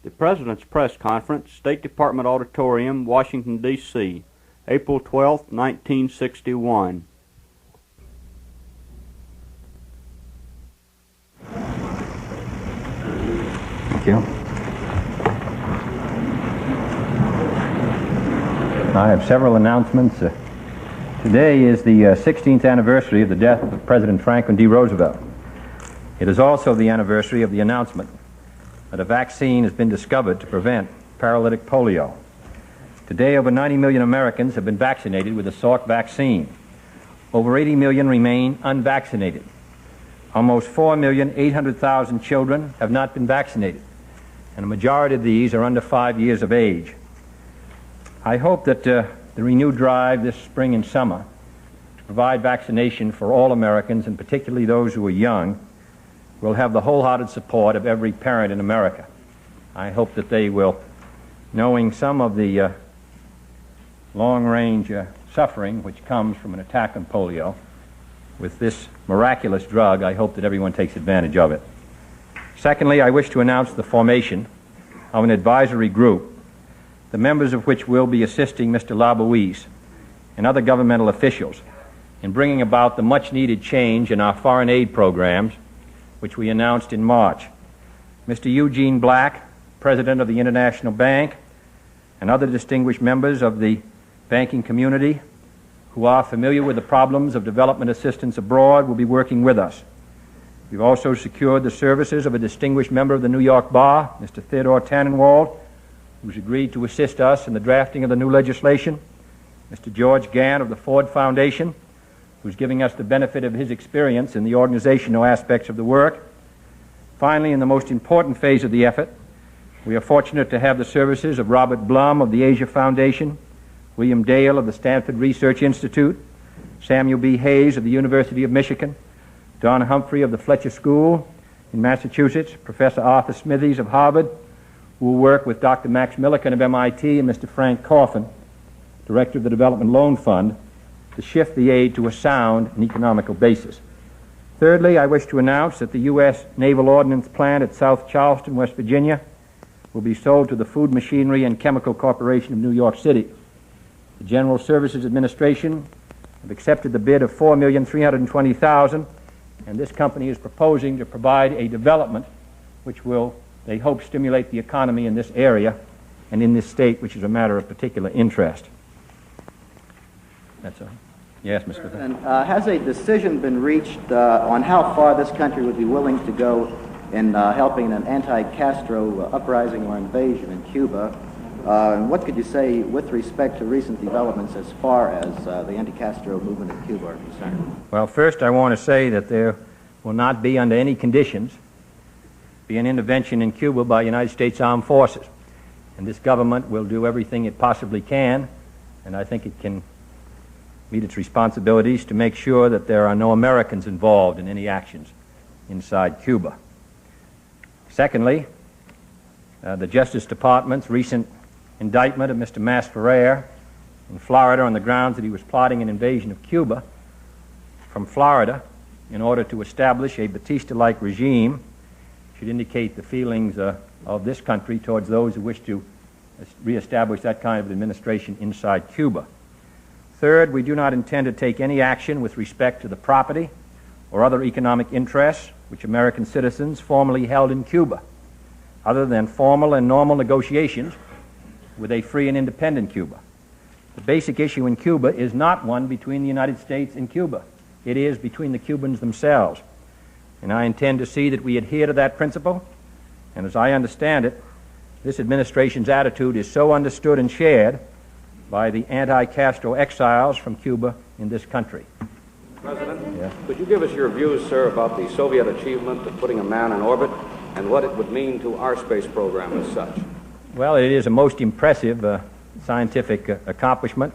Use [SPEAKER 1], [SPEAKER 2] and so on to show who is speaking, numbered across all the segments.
[SPEAKER 1] The President's Press Conference, State Department Auditorium, Washington, D.C., April 12, 1961.
[SPEAKER 2] Thank you. I have several announcements. Today is the 16th anniversary of the death of President Franklin D. Roosevelt. It is also the anniversary of the announcement that a vaccine has been discovered to prevent paralytic polio. Today, over 90 million Americans have been vaccinated with the Salk vaccine. Over 80 million remain unvaccinated. Almost 4,800,000 children have not been vaccinated, and a majority of these are under 5 years of age. I hope that the renewed drive this spring and summer to provide vaccination for all Americans, and particularly those who are young, will have the wholehearted support of every parent in America. I hope that they will, knowing some of the long-range suffering which comes from an attack on polio, with this miraculous drug, I hope that everyone takes advantage of it. Secondly, I wish to announce the formation of an advisory group, the members of which will be assisting Mr. LaBouisse and other governmental officials in bringing about the much-needed change in our foreign aid programs, which we announced in March. Mr. Eugene Black, President of the International Bank, and other distinguished members of the banking community who are familiar with the problems of development assistance abroad will be working with us. We've also secured the services of a distinguished member of the New York Bar, Mr. Theodore Tannenwald, who's agreed to assist us in the drafting of the new legislation, Mr. George Gann of the Ford Foundation, who's giving us the benefit of his experience in the organizational aspects of the work. Finally, in the most important phase of the effort, we are fortunate to have the services of Robert Blum of the Asia Foundation, William Dale of the Stanford Research Institute, Samuel B. Hayes of the University of Michigan, Don Humphrey of the Fletcher School in Massachusetts, Professor Arthur Smithies of Harvard, who will work with Dr. Max Millikan of MIT, and Mr. Frank Coffin, Director of the Development Loan Fund, to shift the aid to a sound and economical basis. Thirdly, I wish to announce that the U.S. Naval Ordnance Plant at South Charleston, West Virginia, will be sold to the Food Machinery and Chemical Corporation of New York City. The General Services Administration have accepted the bid of $4,320,000, and this company is proposing to provide a development which will, they hope, stimulate the economy in this area and in this state, which is a matter of particular interest. That's all. Yes, Mr.
[SPEAKER 3] President, has a decision been reached on how far this country would be willing to go in helping an anti-Castro uprising or invasion in Cuba? And what could you say with respect to recent developments as far as the anti-Castro movement in Cuba are concerned?
[SPEAKER 2] Well, first I want to say that there will not be, under any conditions, be an intervention in Cuba by United States Armed Forces. And this government will do everything it possibly can, and I think it can meet its responsibilities to make sure that there are no Americans involved in any actions inside Cuba. Secondly, the Justice Department's recent indictment of Mr. Masferrer in Florida on the grounds that he was plotting an invasion of Cuba from Florida in order to establish a Batista-like regime should indicate the feelings of this country towards those who wish to reestablish that kind of administration inside Cuba. Third, we do not intend to take any action with respect to the property or other economic interests which American citizens formerly held in Cuba, other than formal and normal negotiations with a free and independent Cuba. The basic issue in Cuba is not one between the United States and Cuba. It is between the Cubans themselves. And I intend to see that we adhere to that principle. And as I understand it, this administration's attitude is so understood and shared by the anti-Castro exiles from Cuba in this country.
[SPEAKER 4] President,
[SPEAKER 2] yes?
[SPEAKER 4] Could you give us your views, sir, about the Soviet achievement of putting a man in orbit and what it would mean to our space program as such?
[SPEAKER 2] Well, it is a most impressive scientific accomplishment,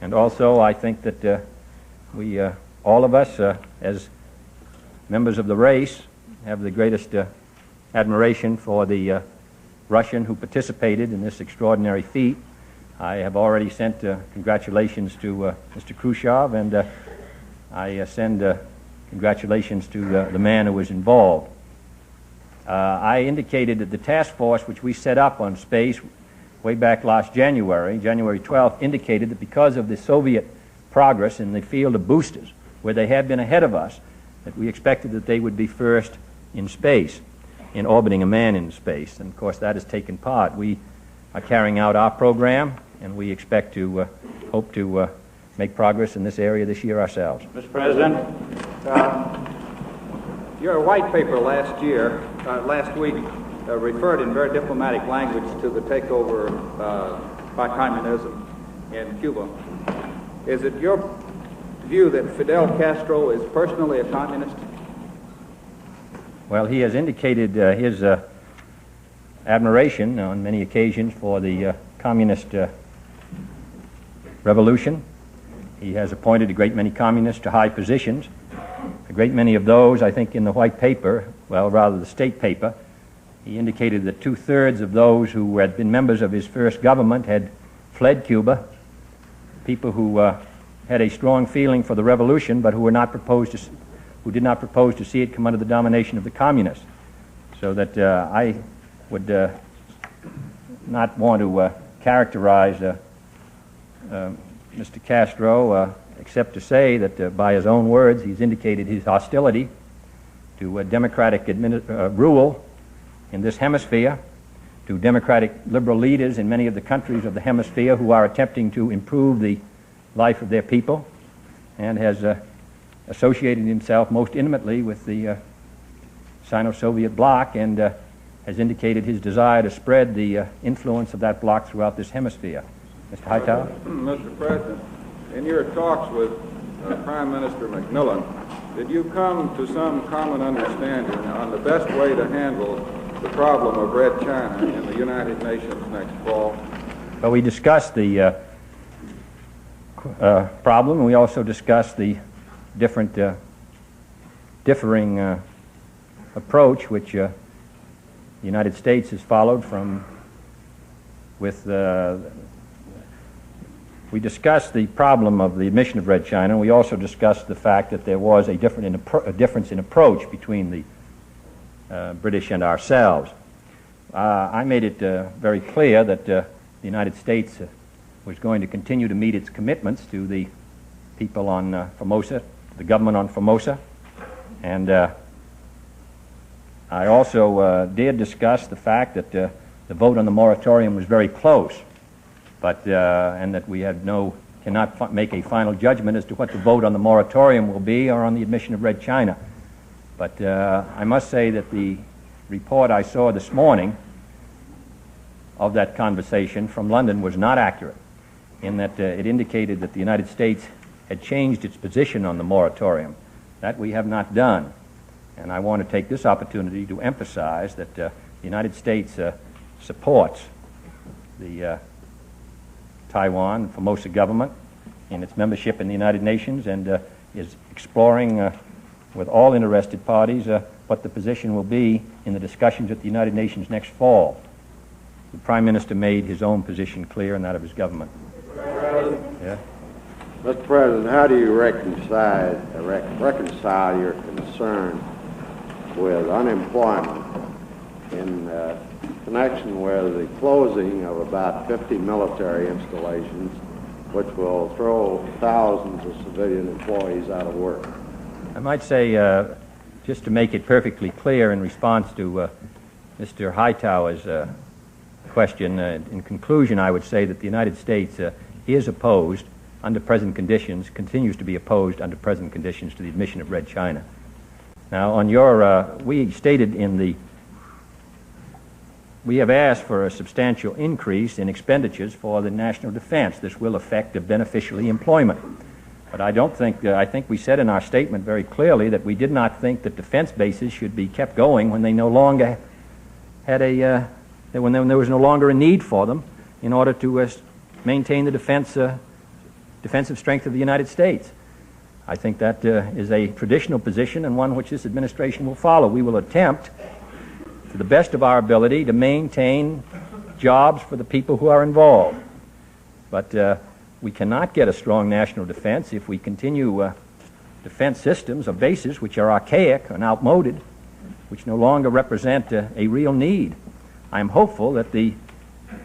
[SPEAKER 2] and also I think that we, all of us, as members of the race, have the greatest admiration for the Russian who participated in this extraordinary feat. I have already sent congratulations to Mr. Khrushchev, and I send congratulations to the man who was involved. I indicated that the task force which we set up on space way back last January, January 12th, indicated that because of the Soviet progress in the field of boosters, where they had been ahead of us, that we expected that they would be first in space, in orbiting a man in space. And of course that has taken part. We are carrying out our program, and we expect to hope to make progress in this area this year ourselves.
[SPEAKER 4] Mr. President, your white paper last week, referred in very diplomatic language to the takeover by communism in Cuba. Is it your view that Fidel Castro is personally a communist?
[SPEAKER 2] Well, he has indicated his admiration on many occasions for the communist revolution. He has appointed a great many communists to high positions. A great many of those, I think, in the white paper, well, rather the state paper, he indicated that 2/3 of those who had been members of his first government had fled Cuba, people who had a strong feeling for the revolution, but who did not propose to see it come under the domination of the communists. So that I would not want to characterize Mr. Castro, except to say that by his own words, he's indicated his hostility to democratic rule in this hemisphere, to democratic liberal leaders in many of the countries of the hemisphere who are attempting to improve the life of their people, and has associated himself most intimately with the Sino-Soviet bloc, and has indicated his desire to spread the influence of that bloc throughout this hemisphere. Mr. Hightower?
[SPEAKER 5] Mr. President, in your talks with Prime Minister Macmillan, did you come to some common understanding on the best way to handle the problem of Red China in the United Nations next fall?
[SPEAKER 2] Well, we discussed the problem, and we also discussed the differing approach which the United States has followed we discussed the problem of the admission of Red China, and we also discussed the fact that there was a difference in approach between the British and ourselves. I made it very clear that the United States was going to continue to meet its commitments to the people on Formosa, the government on Formosa, and I also did discuss the fact that the vote on the moratorium was very close, but and that we cannot make a final judgment as to what the vote on the moratorium will be or on the admission of Red China. But I must say that the report I saw this morning of that conversation from London was not accurate, in that it indicated that the United States had changed its position on the moratorium. That we have not done. And I want to take this opportunity to emphasize that the United States supports the Taiwan Formosa government in its membership in the United Nations, and is exploring with all interested parties what the position will be in the discussions at the United Nations next fall. The Prime Minister made his own position clear and that of his government. Yeah?
[SPEAKER 6] Mr. President, how do you reconcile your concern with unemployment in connection with the closing of about 50 military installations, which will throw thousands of civilian employees out of work?
[SPEAKER 2] I might say, just to make it perfectly clear in response to Mr. Hightower's question, in conclusion, I would say that the United States is opposed under present conditions, continues to be opposed under present conditions to the admission of Red China. Now, on your, we stated we have asked for a substantial increase in expenditures for the national defense. This will affect beneficially employment. But I don't think, I think we said in our statement very clearly that we did not think that defense bases should be kept going when they no longer had when there was no longer a need for them in order to maintain the defensive strength of the United States. I think that is a traditional position and one which this administration will follow. We will attempt, to the best of our ability, to maintain jobs for the people who are involved. But we cannot get a strong national defense if we continue defense systems or bases which are archaic and outmoded, which no longer represent a real need. I am hopeful that the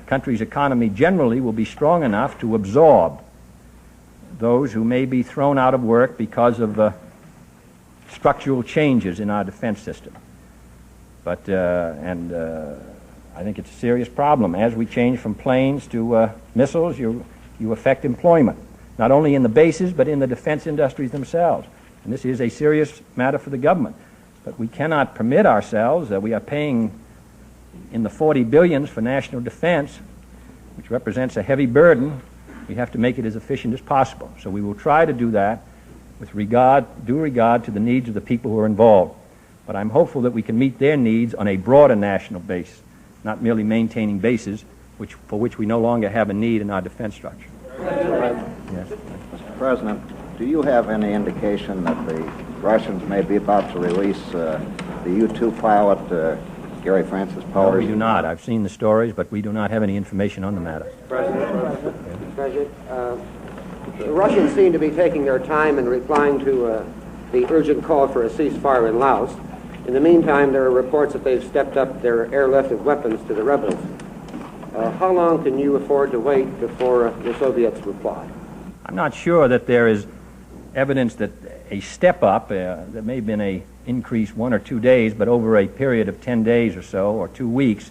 [SPEAKER 2] country's economy generally will be strong enough to absorb those who may be thrown out of work because of structural changes in our defense system. But, I think it's a serious problem. As we change from planes to missiles, you affect employment, not only in the bases, but in the defense industries themselves. And this is a serious matter for the government. But we cannot permit ourselves, we are paying in the 40 billions for national defense, which represents a heavy burden. We have to make it as efficient as possible. So we will try to do that with due regard to the needs of the people who are involved. But I'm hopeful that we can meet their needs on a broader national base, not merely maintaining bases for which we no longer have a need in our defense structure.
[SPEAKER 3] Yes. Mr. President, do you have any indication that the Russians may be about to release the U-2 pilot, Gary Francis Powers?
[SPEAKER 2] No, we do not. I've seen the stories, but we do not have any information on the matter.
[SPEAKER 7] President, the Russians seem to be taking their time in replying to the urgent call for a ceasefire in Laos. In the meantime, there are reports that they've stepped up their airlifted weapons to the rebels. How long can you afford to wait before the Soviets reply?
[SPEAKER 2] I'm not sure that there is evidence that a step up, there may have been an increase 1 or 2 days, but over a period of 10 days or so, or 2 weeks,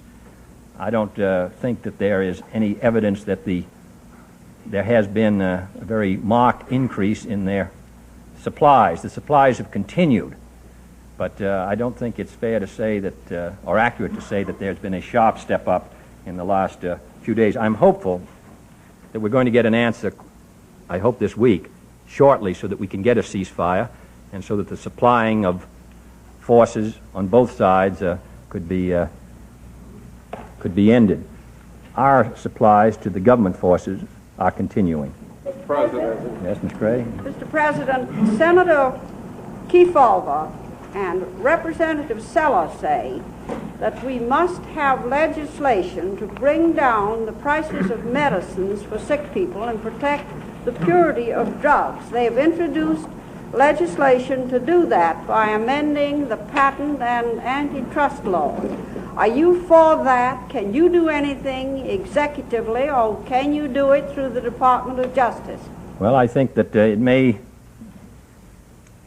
[SPEAKER 2] I don't think that there is any evidence that there has been a very marked increase in their supplies. The supplies have continued, but I don't think it's fair to say that, or accurate to say that there's been a sharp step up in the last few days. I'm hopeful that we're going to get an answer, I hope this week, shortly, so that we can get a ceasefire and so that the supplying of forces on both sides could be ended. Our supplies to the government forces are continuing.
[SPEAKER 5] Mr. President.
[SPEAKER 2] Yes, Ms. Gray?
[SPEAKER 8] Mr. President, Senator Kefauver and Representative Sella say that we must have legislation to bring down the prices of medicines for sick people and protect the purity of drugs. They have introduced legislation to do that by amending the patent and antitrust laws. Are you for that? Can you do anything executively, or can you do it through the Department of Justice?
[SPEAKER 2] Well, I think that it may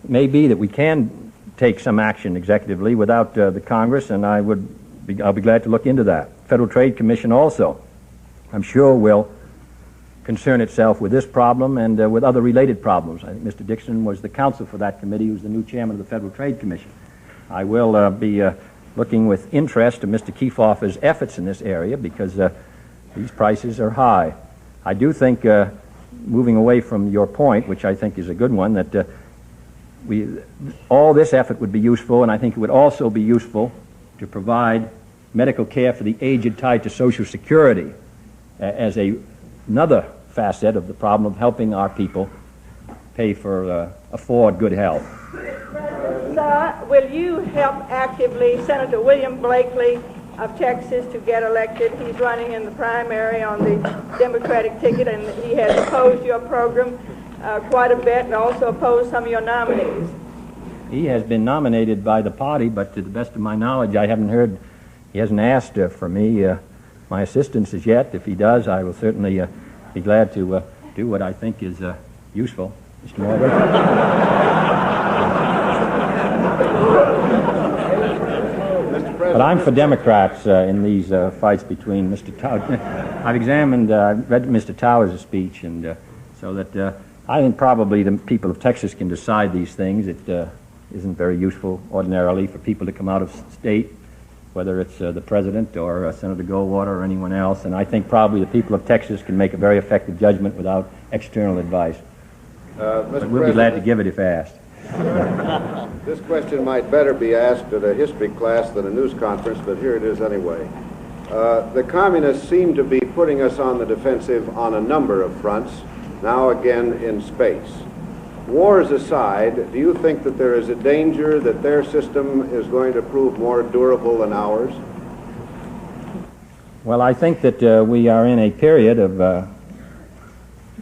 [SPEAKER 2] be that we can take some action executively without the Congress, and I'll be glad to look into that. Federal Trade Commission also, I'm sure, will concern itself with this problem and with other related problems. I think Mr. Dixon was the counsel for that committee, who's the new chairman of the Federal Trade Commission. I will be looking with interest to Mr. Kefauver's efforts in this area because these prices are high. I do think, moving away from your point, which I think is a good one, that all this effort would be useful, and I think it would also be useful to provide medical care for the aged tied to Social Security as another facet of the problem of helping our people afford good health.
[SPEAKER 8] Sir, will you help actively Senator William Blakely of Texas to get elected? He's running in the primary on the Democratic ticket, and he has opposed your program quite a bit and also opposed some of your nominees.
[SPEAKER 2] He has been nominated by the party, but to the best of my knowledge, I haven't heard, he hasn't asked for me, my assistance as yet. If he does, I will certainly be glad to do what I think is useful. Mr. Marbury? But I'm for Democrats in these fights between Mr. Towers. I've read Mr. Towers' speech, and so that I think probably the people of Texas can decide these things. It isn't very useful ordinarily for people to come out of state, whether it's the president or Senator Goldwater or anyone else, and I think probably the people of Texas can make a very effective judgment without external advice. But we'll be glad to give it if asked.
[SPEAKER 6] This question might better be asked at a history class than a news conference, but here it is anyway. The communists seem to be putting us on the defensive on a number of fronts, now again in space. Wars aside, do you think that there is a danger that their system is going to prove more durable than ours?
[SPEAKER 2] Well, I think that we are in a period of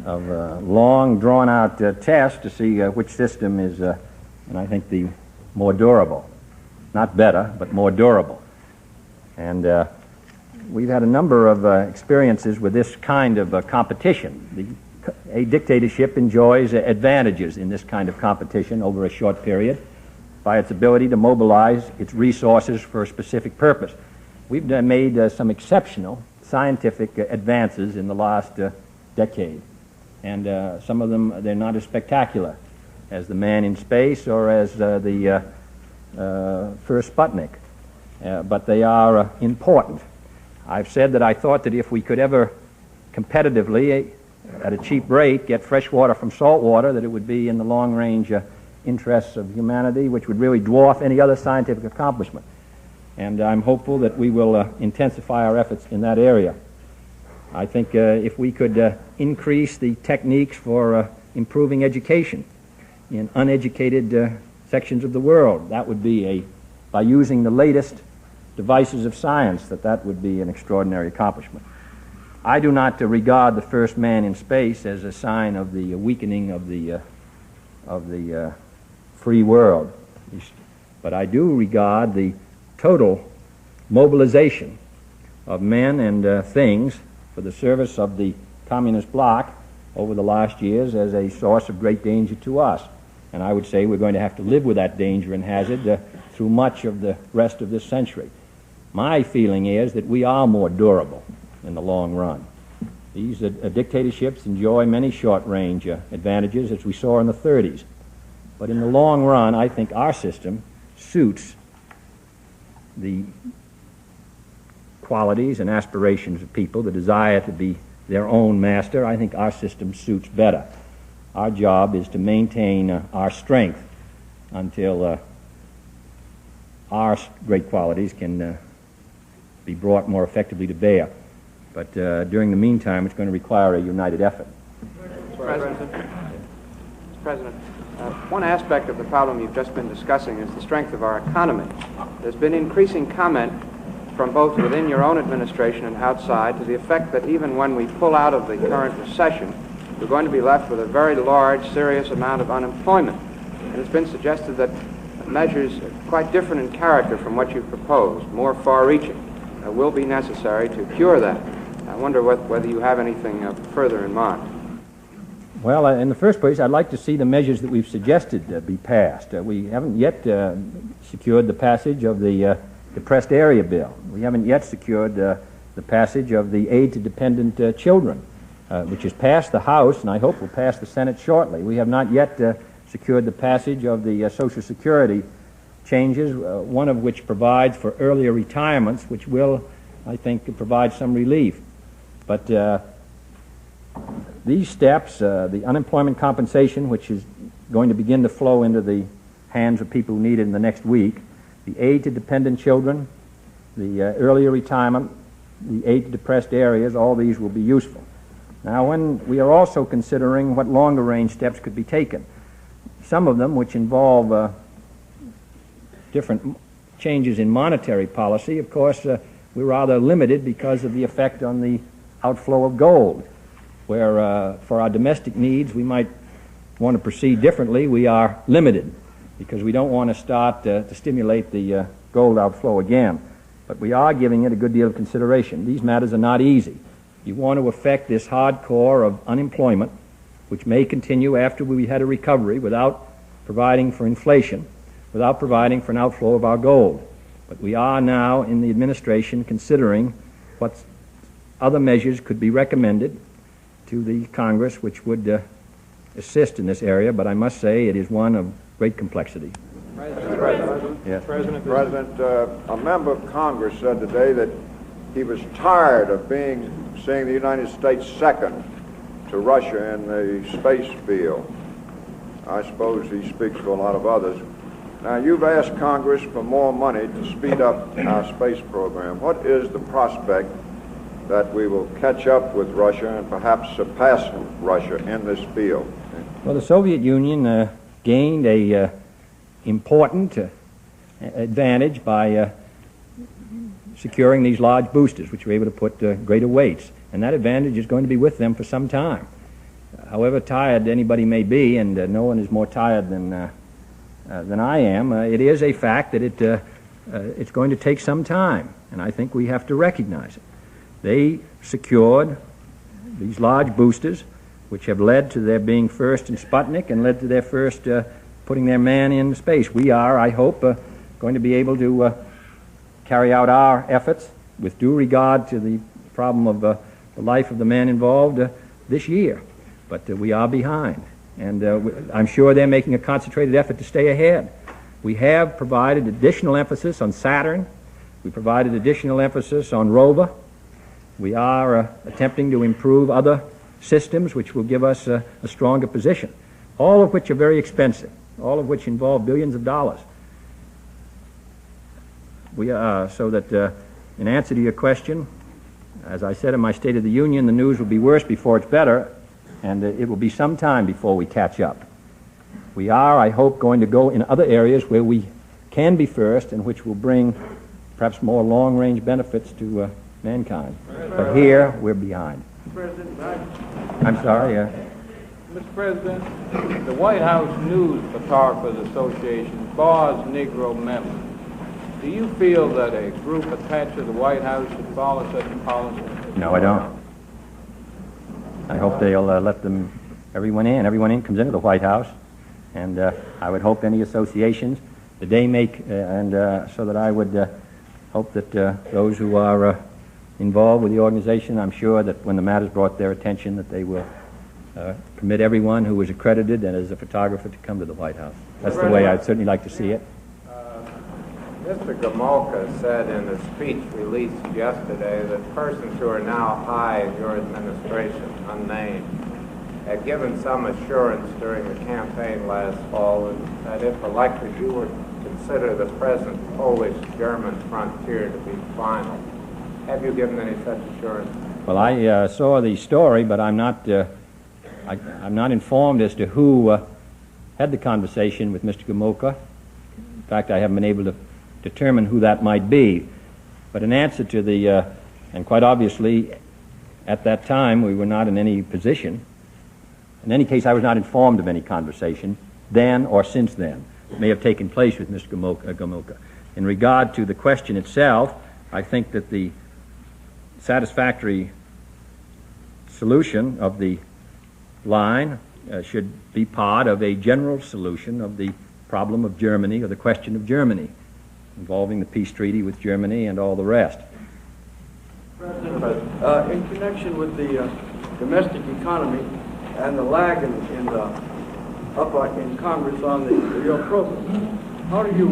[SPEAKER 2] long, drawn-out tests to see which system is, and I think, the more durable. not better, but more durable. And we've had a number of experiences with this kind of competition. A dictatorship enjoys advantages in this kind of competition over a short period by its ability to mobilize its resources for a specific purpose. We've made some exceptional scientific advances in the last decade, and some of them, they're not as spectacular as the man in space or as the first Sputnik, but they are important. I've said that I thought that if we could ever competitively, at a cheap rate, get fresh water from salt water, that it would be in the long-range interests of humanity, which would really dwarf any other scientific accomplishment. And I'm hopeful that we will intensify our efforts in that area. I think if we could increase the techniques for improving education in uneducated sections of the world, that would be by using the latest devices of science, that would be an extraordinary accomplishment. I do not regard the first man in space as a sign of the weakening of the free world, but I do regard the total mobilization of men and things for the service of the communist bloc over the last years as a source of great danger to us. And I would say we're going to have to live with that danger and hazard through much of the rest of this century. My feeling is that we are more durable in the long run. These dictatorships enjoy many short-range advantages, as we saw in the 30s. But in the long run, I think our system suits the qualities and aspirations of people, the desire to be their own master. I think our system suits better. Our job is to maintain our strength until our great qualities can be brought more effectively to bear. But during the meantime, it's going to require a united effort.
[SPEAKER 7] Mr. President, one aspect of the problem you've just been discussing is the strength of our economy. There's been increasing comment from both within your own administration and outside to the effect that even when we pull out of the current recession, we're going to be left with a very large, serious amount of unemployment. And it's been suggested that measures quite different in character from what you've proposed, more far-reaching, will be necessary to cure that. I wonder whether you have anything further in mind.
[SPEAKER 2] Well, in the first place, I'd like to see the measures that we've suggested be passed. We haven't yet secured the passage of the Depressed Area Bill. We haven't yet secured the passage of the Aid to Dependent Children, which has passed the House, and I hope will pass the Senate shortly. We have not yet secured the passage of the Social Security changes, one of which provides for earlier retirements, which will, I think, provide some relief. But these steps, the unemployment compensation, which is going to begin to flow into the hands of people who need it in the next week, the aid to dependent children, the earlier retirement, the aid to depressed areas, all these will be useful. Now, when we are also considering what longer range steps could be taken, some of them which involve different changes in monetary policy, of course, we're rather limited because of the effect on the outflow of gold, where for our domestic needs we might want to proceed differently. We are limited because we don't want to start to stimulate the gold outflow again. But we are giving it a good deal of consideration. These matters are not easy. You want to affect this hardcore of unemployment, which may continue after we had a recovery without providing for inflation, without providing for an outflow of our gold. But we are now in the administration considering what other measures could be recommended to the Congress which would assist in this area, but I must say it is one of great complexity.
[SPEAKER 5] President,
[SPEAKER 2] Yes.
[SPEAKER 5] President, a member of Congress said today that he was tired of seeing the United States second to Russia in the space field. I suppose he speaks for a lot of others. Now, you've asked Congress for more money to speed up our space program. What is the prospect that we will catch up with Russia and perhaps surpass Russia in this field?
[SPEAKER 2] Well, the Soviet Union gained a important advantage by securing these large boosters, which were able to put greater weights. And that advantage is going to be with them for some time. However tired anybody may be, and no one is more tired than I am, it is a fact that it it's going to take some time, and I think we have to recognize it. They secured these large boosters, which have led to their being first in Sputnik and led to their first putting their man in space. We are, I hope, going to be able to carry out our efforts with due regard to the problem of the life of the man involved this year. But we are behind, and I'm sure they're making a concentrated effort to stay ahead. We have provided additional emphasis on Saturn. We provided additional emphasis on Rover. We are attempting to improve other systems which will give us a stronger position, all of which are very expensive, all of which involve billions of dollars. So that in answer to your question, as I said in my State of the Union, the news will be worse before it's better, and it will be some time before we catch up. We are, I hope, going to go in other areas where we can be first and which will bring perhaps more long-range benefits to mankind. But here, we're behind.
[SPEAKER 5] President,
[SPEAKER 2] I'm sorry,
[SPEAKER 5] Mr. President, the White House News Photographers Association bars Negro members. Do you feel that a group attached to the White House should follow such a policy?
[SPEAKER 2] No, I don't. I hope they'll let everyone in. Everyone in comes into the White House, and I would hope any associations that they make, so that I would hope that those who are involved with the organization, I'm sure that when the matter is brought to their attention, that they will permit everyone who is accredited and as a photographer to come to the White House. That's the way I'd certainly like to see it.
[SPEAKER 9] Mr. Gomulka said in a speech released yesterday that persons who are now high in your administration, unnamed, had given some assurance during the campaign last fall that if elected you would consider the present Polish-German frontier to be final. Have you given any such assurance?
[SPEAKER 2] Well, I saw the story, but I'm not informed as to who had the conversation with Mr. Gomulka. In fact, I haven't been able to determine who that might be. But in answer to the, and quite obviously, at that time, we were not in any position. In any case, I was not informed of any conversation then or since then. It may have taken place with Mr. Gomulka. In regard to the question itself, I think that the satisfactory solution of the line should be part of a general solution of the problem of Germany or the question of Germany, involving the peace treaty with Germany and all the rest.
[SPEAKER 10] President, in connection with the domestic economy and the lag in Congress on your program, how do you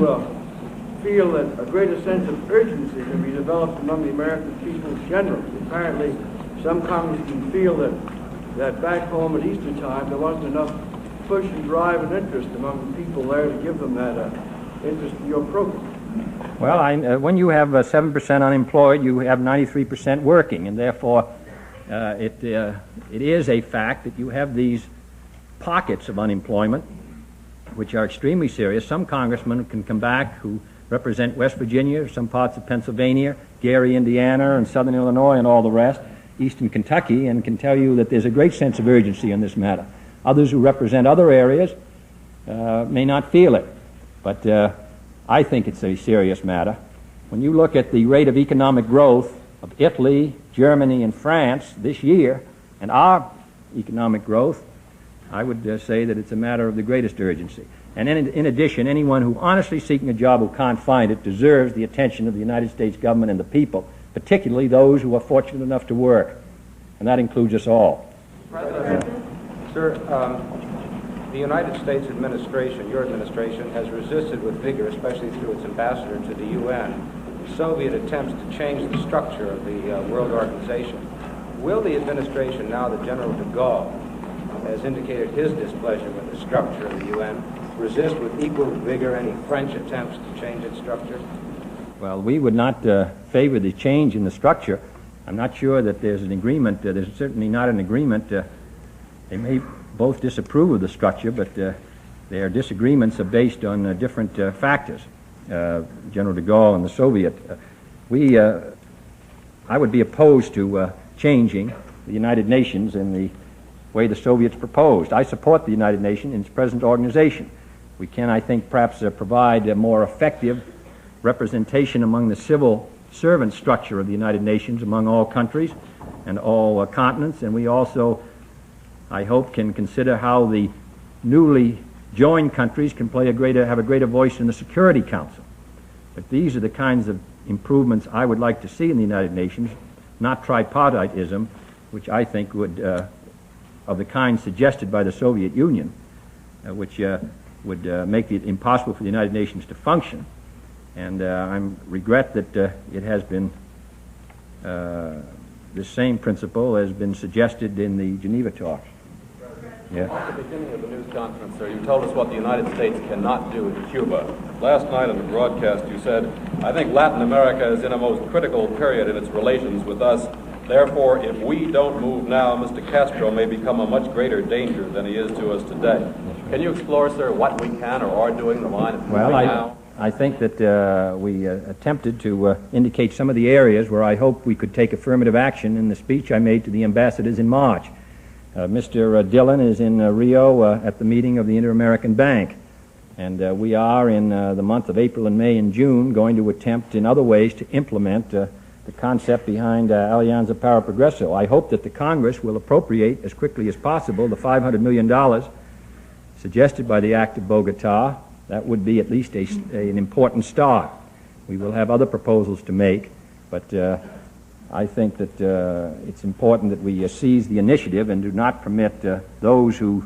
[SPEAKER 10] feel that a greater sense of urgency can be developed among the American people generally? Apparently, some congressmen feel that back home at Easter time there wasn't enough push and drive and interest among the people there to give them that interest in your program.
[SPEAKER 2] Well, when you have 7% unemployed, you have 93% working, and therefore it is a fact that you have these pockets of unemployment, which are extremely serious. Some congressmen can come back who represent West Virginia, some parts of Pennsylvania, Gary, Indiana, and Southern Illinois, and all the rest, Eastern Kentucky, and can tell you that there's a great sense of urgency on this matter. Others who represent other areas may not feel it, but I think it's a serious matter. When you look at the rate of economic growth of Italy, Germany, and France this year, and our economic growth, I would say that it's a matter of the greatest urgency. And in addition, anyone who honestly seeking a job who can't find it deserves the attention of the United States government and the people, particularly those who are fortunate enough to work. And that includes us all.
[SPEAKER 9] Sir, the United States administration, your administration, has resisted with vigor, especially through its ambassador to the UN, Soviet attempts to change the structure of the World Organization. Will the administration, now that General de Gaulle has indicated his displeasure with the structure of the UN, resist with equal vigor any French attempts to change its structure?
[SPEAKER 2] Well, we would not favor the change in the structure. I'm not sure that there's an agreement. There's certainly not an agreement. They may both disapprove of the structure, but their disagreements are based on different factors. General de Gaulle and the Soviet. I would be opposed to changing the United Nations in the way the Soviets proposed. I support the United Nations in its present organization. We can, I think, perhaps provide more effective representation among the civil servant structure of the United Nations among all countries and all continents, and we also, I hope, can consider how the newly joined countries can have a greater voice in the Security Council. But these are the kinds of improvements I would like to see in the United Nations, not tripartitism, which I think would, of the kind suggested by the Soviet Union, which would make it impossible for the United Nations to function. And I regret that it has been, this same principle has been suggested in the Geneva talks. Yeah.
[SPEAKER 11] At the beginning of the news conference, sir, you told us what the United States cannot do in Cuba. Last night on the broadcast, you said, I think Latin America is in a most critical period in its relations with us. Therefore, if we don't move now, Mr. Castro may become a much greater danger than he is to us today. Can you explore, sir, what we can or are doing, the line of moving now?
[SPEAKER 2] I think that we attempted to indicate some of the areas where I hope we could take affirmative action in the speech I made to the ambassadors in March. Mr. Dillon is in Rio at the meeting of the Inter-American Bank, and we are in the month of April and May and June going to attempt in other ways to implement the concept behind Alianza para Progreso. I hope that the Congress will appropriate as quickly as possible the $500 million suggested by the Act of Bogota. That would be at least an important start. We will have other proposals to make, but I think that it's important that we seize the initiative and do not permit those who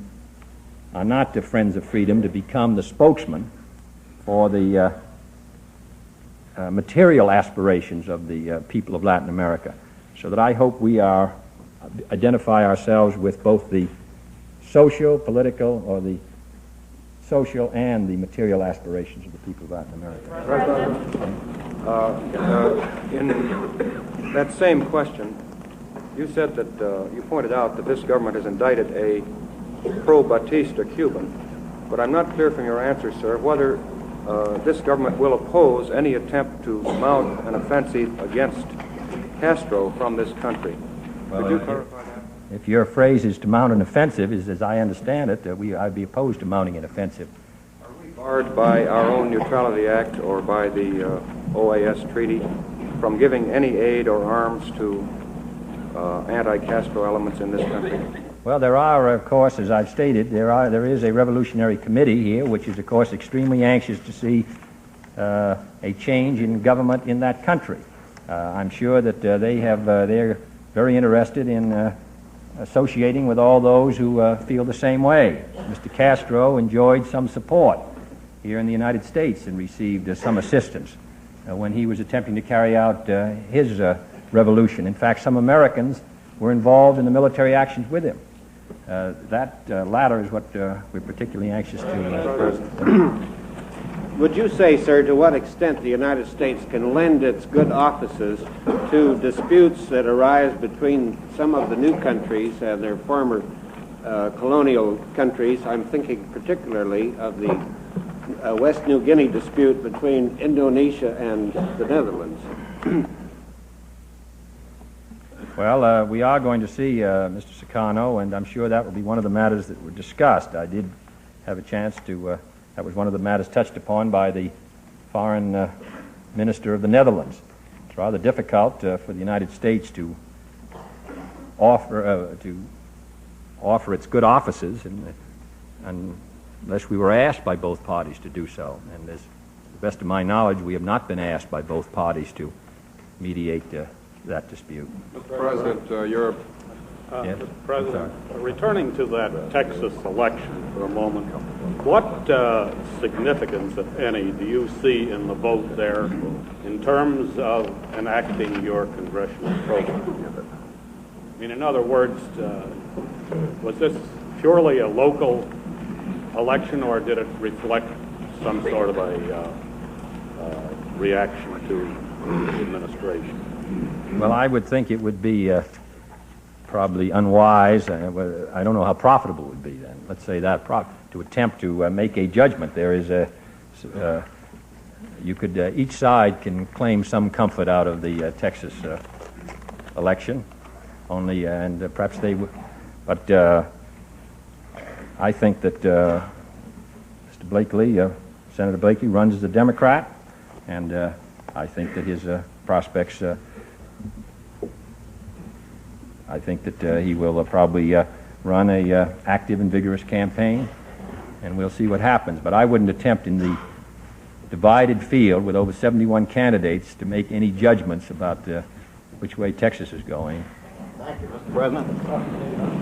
[SPEAKER 2] are not the friends of freedom to become the spokesman for the material aspirations of the people of Latin America. So that I hope we identify ourselves with both the social, political, or the social and the material aspirations of the people of Latin America.
[SPEAKER 12] In that same question, you said that you pointed out that this government has indicted a pro-Batista Cuban, but I'm not clear from your answer, sir, whether this government will oppose any attempt to mount an offensive against Castro from this country. Could you clarify that?
[SPEAKER 2] If your phrase is to mount an offensive, as I understand it, I'd be opposed to mounting an offensive.
[SPEAKER 12] Are we barred by our own Neutrality Act or by the OAS treaty from giving any aid or arms to anti-Castro elements in this country?
[SPEAKER 2] Well, there are, of course, as I've stated, there is a revolutionary committee here, which is, of course, extremely anxious to see a change in government in that country. I'm sure that they're very interested in associating with all those who feel the same way. Mr. Castro enjoyed some support here in the United States and received some assistance when he was attempting to carry out his revolution. In fact, some Americans were involved in the military actions with him. That latter is what we're particularly anxious to.
[SPEAKER 7] Would you say, sir, to what extent the United States can lend its good offices to disputes that arise between some of the new countries and their former colonial countries? I'm thinking particularly of the West New Guinea dispute between Indonesia and the Netherlands.
[SPEAKER 2] Well, we are going to see Mr. Sukarno, and I'm sure that will be one of the matters that were discussed. I did have a chance to, that was one of the matters touched upon by the foreign minister of the Netherlands. It's rather difficult for the United States to offer its good offices unless we were asked by both parties to do so. And as to the best of my knowledge, we have not been asked by both parties to mediate that dispute.
[SPEAKER 5] Mr. President, Europe.
[SPEAKER 2] Yes?
[SPEAKER 13] Mr. President, returning to that Texas election for a moment, what significance, if any, do you see in the vote there in terms of enacting your congressional program? I mean, in other words, was this purely a local election, or did it reflect some sort of a reaction to the administration?
[SPEAKER 2] Well, I would think it would be probably unwise. I don't know how profitable it would be then. Let's say that to attempt to make a judgment. There is each side can claim some comfort out of the Texas election. Only, and perhaps they would. But I think that Mr. Blakely, Senator Blakely, runs as a Democrat, And I think that his prospects, I think that he will probably run a active and vigorous campaign, and we'll see what happens. But I wouldn't attempt in the divided field with over 71 candidates to make any judgments about which way Texas is going.
[SPEAKER 3] Thank you, Mr. President.